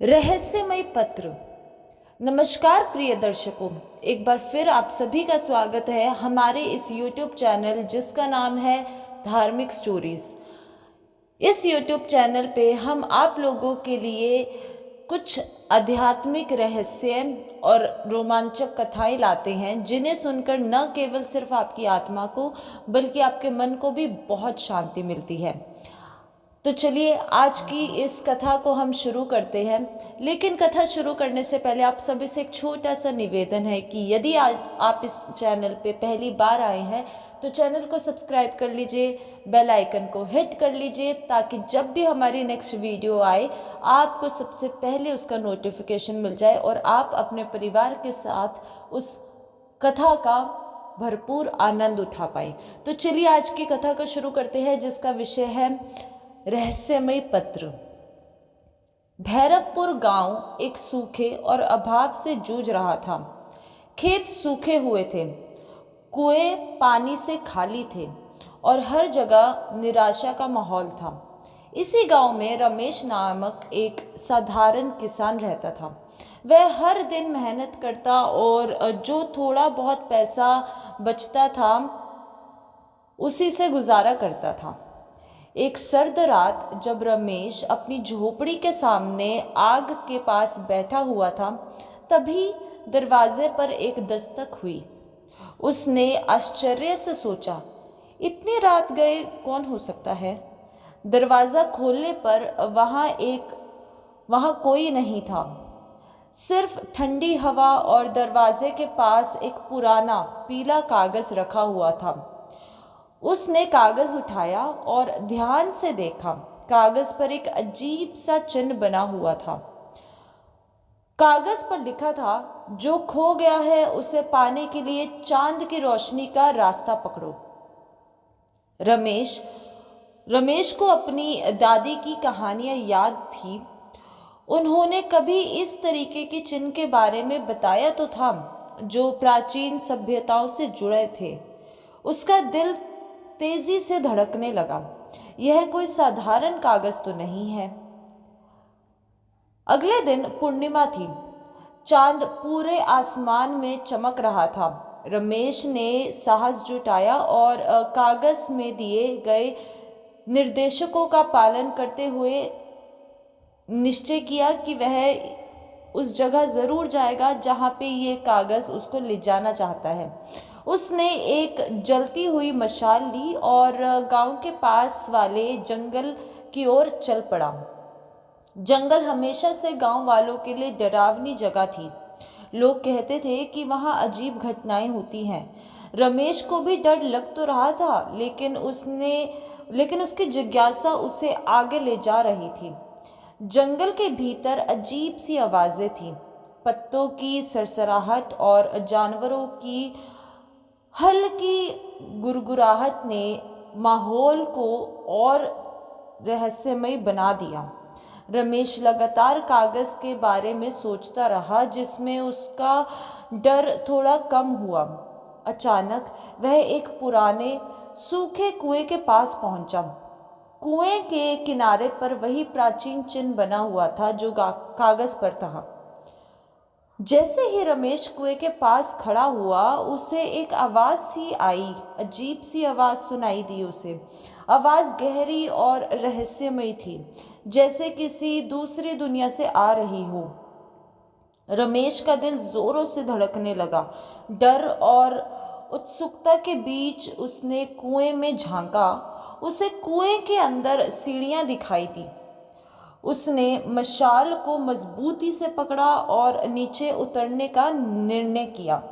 रहस्यमय पत्र। नमस्कार प्रिय दर्शकों, एक बार फिर आप सभी का स्वागत है हमारे इस YouTube चैनल जिसका नाम है धार्मिक स्टोरीज। इस YouTube चैनल पे हम आप लोगों के लिए कुछ आध्यात्मिक रहस्य और रोमांचक कथाएं लाते हैं जिन्हें सुनकर न केवल सिर्फ आपकी आत्मा को बल्कि आपके मन को भी बहुत शांति मिलती है। तो चलिए आज की इस कथा को हम शुरू करते हैं। लेकिन कथा शुरू करने से पहले आप सभी से एक छोटा सा निवेदन है कि यदि आज आप इस चैनल पे पहली बार आए हैं तो चैनल को सब्सक्राइब कर लीजिए, बेल आइकन को हिट कर लीजिए ताकि जब भी हमारी नेक्स्ट वीडियो आए आपको सबसे पहले उसका नोटिफिकेशन मिल जाए और आप अपने परिवार के साथ उस कथा का भरपूर आनंद उठा पाए। तो चलिए आज की कथा को शुरू करते हैं जिसका विषय है रहस्यमय पत्र। भैरवपुर गांव एक सूखे और अभाव से जूझ रहा था। खेत सूखे हुए थे, कुएं पानी से खाली थे और हर जगह निराशा का माहौल था। इसी गांव में रमेश नामक एक साधारण किसान रहता था। वह हर दिन मेहनत करता और जो थोड़ा बहुत पैसा बचता था उसी से गुजारा करता था। एक सर्द रात जब रमेश अपनी झोपड़ी के सामने आग के पास बैठा हुआ था तभी दरवाजे पर एक दस्तक हुई। उसने आश्चर्य से सोचा, इतनी रात गए कौन हो सकता है। दरवाज़ा खोलने पर वहाँ कोई नहीं था, सिर्फ ठंडी हवा और दरवाजे के पास एक पुराना पीला कागज़ रखा हुआ था। उसने कागज उठाया और ध्यान से देखा। कागज पर एक अजीब सा चिन्ह बना हुआ था। कागज पर लिखा था, जो खो गया है उसे पाने के लिए चांद की रोशनी का रास्ता पकड़ो। रमेश को अपनी दादी की कहानियां याद थी। उन्होंने कभी इस तरीके के चिन्ह के बारे में बताया तो था जो प्राचीन सभ्यताओं से जुड़े थे। उसका दिल तेजी से धड़कने लगा। यह कोई साधारण कागज तो नहीं है। अगले दिन पूर्णिमा थी। चांद पूरे आसमान में चमक रहा था। रमेश ने साहस जुटाया और कागज में दिए गए निर्देशों का पालन करते हुए निश्चय किया कि वह उस जगह ज़रूर जाएगा जहाँ पे ये कागज़ उसको ले जाना चाहता है। उसने एक जलती हुई मशाल ली और गांव के पास वाले जंगल की ओर चल पड़ा। जंगल हमेशा से गांव वालों के लिए डरावनी जगह थी। लोग कहते थे कि वहां अजीब घटनाएं होती हैं। रमेश को भी डर लग तो रहा था, लेकिन उसकी जिज्ञासा उसे आगे ले जा रही थी। जंगल के भीतर अजीब सी आवाज़ें थीं। पत्तों की सरसराहट और जानवरों की हल्की गुरगुराहट ने माहौल को और रहस्यमय बना दिया। रमेश लगातार कागज के बारे में सोचता रहा जिसमें उसका डर थोड़ा कम हुआ। अचानक वह एक पुराने सूखे कुएं के पास पहुंचा। कुएं के किनारे पर वही प्राचीन चिन्ह बना हुआ था जो कागज पर था। जैसे ही रमेश कुएं के पास खड़ा हुआ उसे एक आवाज़ सी आई। अजीब सी आवाज़ सुनाई दी उसे। आवाज़ गहरी और रहस्यमय थी, जैसे किसी दूसरी दुनिया से आ रही हो। रमेश का दिल जोरों से धड़कने लगा। डर और उत्सुकता के बीच उसने कुएं में झांका। उसे कुएं के अंदर सीढ़ियां दिखाई दी। उसने मशाल को मजबूती से पकड़ा और नीचे उतरने का निर्णय किया।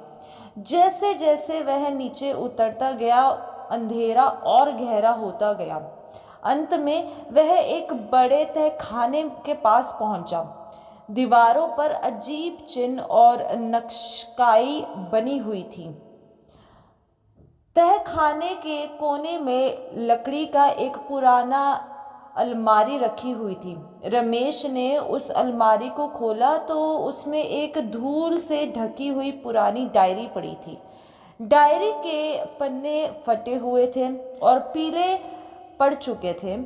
जैसे जैसे वह नीचे उतरता गया अंधेरा और गहरा होता गया। अंत में वह एक बड़े तहखाने के पास पहुंचा। दीवारों पर अजीब चिन्ह और नक्काशी बनी हुई थी। तहखाने के कोने में लकड़ी का एक पुराना अलमारी रखी हुई थी। रमेश ने उस अलमारी को खोला तो उसमें एक धूल से ढकी हुई पुरानी डायरी पड़ी थी। डायरी के पन्ने फटे हुए थे और पीले पड़ चुके थे।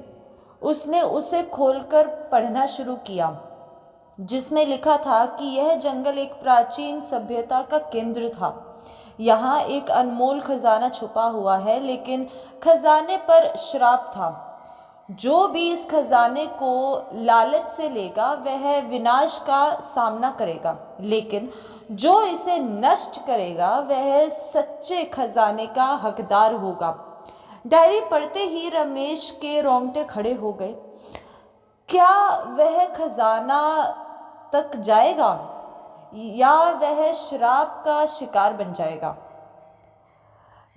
उसने उसे खोलकर पढ़ना शुरू किया। जिसमें लिखा था कि यह जंगल एक प्राचीन सभ्यता का केंद्र था। यहाँ एक अनमोल खजाना छुपा हुआ है, लेकिन खजाने पर श्राप था। जो भी इस खजाने को लालच से लेगा वह विनाश का सामना करेगा, लेकिन जो इसे नष्ट करेगा वह सच्चे खजाने का हकदार होगा। डायरी पढ़ते ही रमेश के रोंगटे खड़े हो गए। क्या वह खजाना तक जाएगा या वह शराब का शिकार बन जाएगा?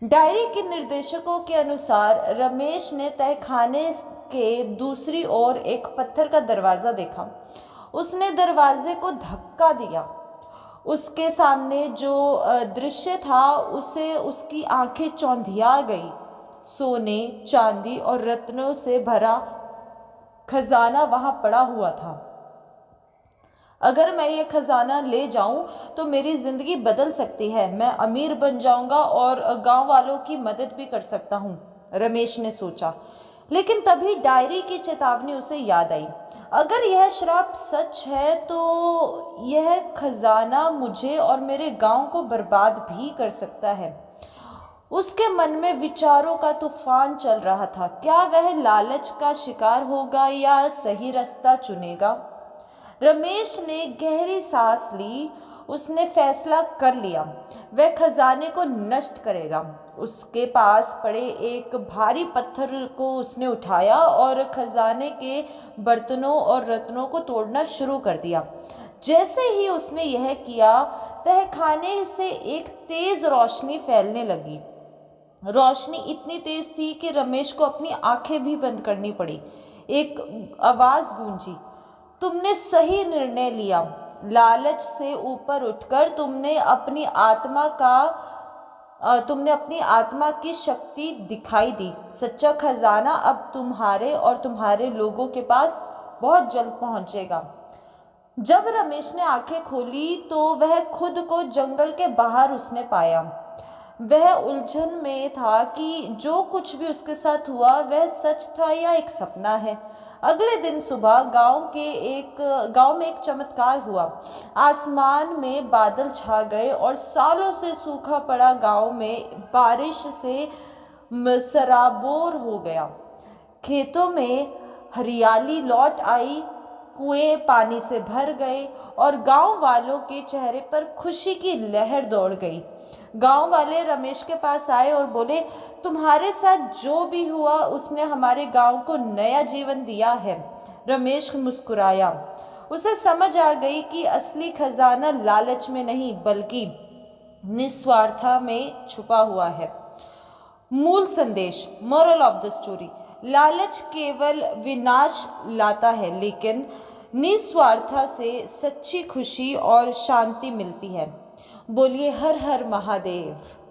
डायरी के निर्देशकों के अनुसार रमेश ने तहखाने के दूसरी ओर एक पत्थर का दरवाजा देखा। उसने दरवाजे को धक्का दिया। उसके सामने जो दृश्य था उसे उसकी आंखें चौंधिया गई। सोने, चांदी और रत्नों से भरा खजाना वहां पड़ा हुआ था। अगर मैं ये खजाना ले जाऊं तो मेरी जिंदगी बदल सकती है। मैं अमीर बन जाऊंगा और गांव वालों की मदद भी कर सकता हूं, रमेश ने सोचा। लेकिन तभी डायरी की चेतावनी उसे याद आई। अगर यह श्राप सच है तो यह खजाना मुझे और मेरे गांव को बर्बाद भी कर सकता है। उसके मन में विचारों का तूफान चल रहा था। क्या वह लालच का शिकार होगा या सही रास्ता चुनेगा? रमेश ने गहरी सांस ली। उसने फैसला कर लिया, वह खजाने को नष्ट करेगा। उसके पास पड़े एक भारी पत्थर को उसने उठाया और खजाने के बर्तनों और रत्नों को तोड़ना शुरू कर दिया। जैसे ही उसने यह किया, तहखाने से एक तेज रोशनी फैलने लगी। रोशनी इतनी तेज थी कि रमेश को अपनी आंखें भी बंद करनी पड़ी। एक आवाज गूंजी, तुमने सही निर्णय लिया। लालच से ऊपर उठकर तुमने अपनी आत्मा की शक्ति दिखाई दी। सच्चा खजाना अब तुम्हारे और तुम्हारे लोगों के पास बहुत जल्द पहुंचेगा। जब रमेश ने आंखें खोली तो वह खुद को जंगल के बाहर उसने पाया। वह उलझन में था कि जो कुछ भी उसके साथ हुआ वह सच था या एक सपना है। अगले दिन सुबह गांव में एक चमत्कार हुआ। आसमान में बादल छा गए और सालों से सूखा पड़ा गांव में बारिश से सराबोर हो गया। खेतों में हरियाली लौट आई, कुएं पानी से भर गए और गांव वालों के चेहरे पर खुशी की लहर दौड़ गई। गांव वाले रमेश के पास आए और बोले, तुम्हारे साथ जो भी हुआ उसने हमारे गांव को नया जीवन दिया है। रमेश मुस्कुराया। उसे समझ आ गई कि असली खजाना लालच में नहीं बल्कि निस्वार्थता में छुपा हुआ है। मूल संदेश, मोरल ऑफ द स्टोरी, लालच केवल विनाश लाता है, लेकिन निस्वार्थता से सच्ची खुशी और शांति मिलती है। बोलिए हर हर महादेव।